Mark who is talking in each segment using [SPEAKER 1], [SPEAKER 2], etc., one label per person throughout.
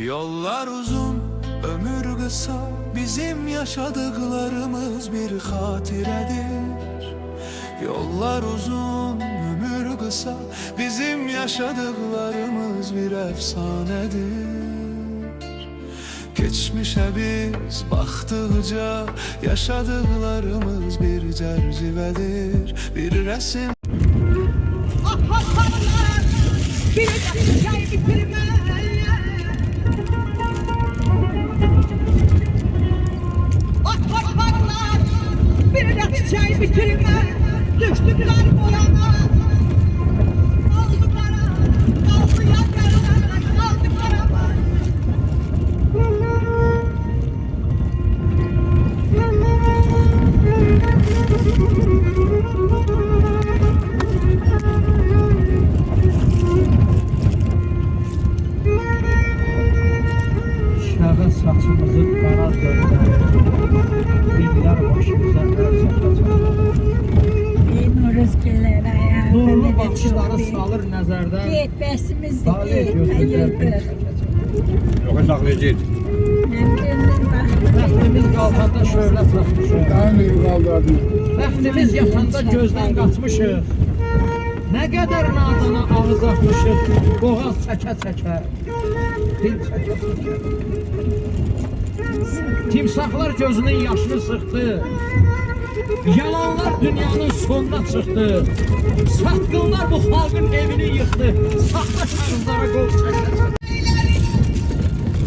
[SPEAKER 1] Yollar uzun, ömür kısa, bizim yaşadıklarımız bir hatiredir. Yollar uzun, ömür kısa, bizim yaşadıklarımız bir efsanedir. Geçmişe biz baktıkça yaşadıklarımız bir cercivedir, bir resim.
[SPEAKER 2] Bir şey bitirme. Bir şey bitirme. Düştükler boyama. Aldıklara, kaldı yanlarına, kaldıklara bak.
[SPEAKER 3] Şahıs saçımızı qara döndərir, dillər başımıza ərçəkəcək.
[SPEAKER 4] Nuruzgülər ayağında
[SPEAKER 3] Nurlu
[SPEAKER 4] ne de
[SPEAKER 3] baxışları
[SPEAKER 4] çok
[SPEAKER 3] salır nəzərdən,
[SPEAKER 4] Git besimizdi
[SPEAKER 3] talih
[SPEAKER 4] git
[SPEAKER 3] gözlüklər
[SPEAKER 4] hayırdır.
[SPEAKER 3] çəkəcək.
[SPEAKER 5] Yox, saxlayacaq.
[SPEAKER 4] Memnunum baktım.
[SPEAKER 3] Bəxtimiz qalxanda şöhrət satmışıq,
[SPEAKER 5] Əmin qaldırdı.
[SPEAKER 3] bəxtimiz yatanda gözdən qaçmışıq. Nə qədər nadana ağız atmışıq, boğaz çəkə-çəkə, dil çəkə-çəkə. Timsahlar gözünün yaşını sıxdı, yalanlar dünyanın sonuna çıxdı. Satqınlar bu xalqın evini yıxdı, saxta kağızlara qol çəkə-çəkə.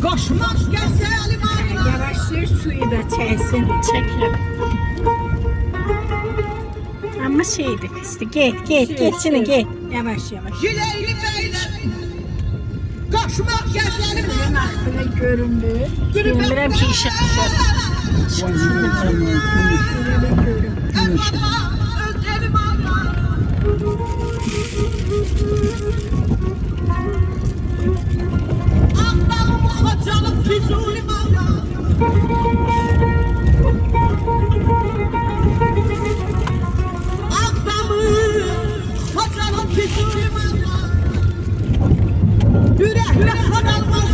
[SPEAKER 3] Qaşmaq
[SPEAKER 2] Gelse alimana.
[SPEAKER 4] Yavaş sür suyu da çeksin çeker. Ama şeydi kızdı git geçini git. Yavaş yavaş.
[SPEAKER 2] Gileyli beyler. Kaçmak gelse
[SPEAKER 4] Benim
[SPEAKER 2] alimana.
[SPEAKER 4] aklına göründü. Görürüm ki işe düşer.
[SPEAKER 2] Efendim özlerim Allah. Akdağımı Xocalı Füzuli Allah. Akdağımı Xocalı Füzuli Allah. Yürekle kadalmaz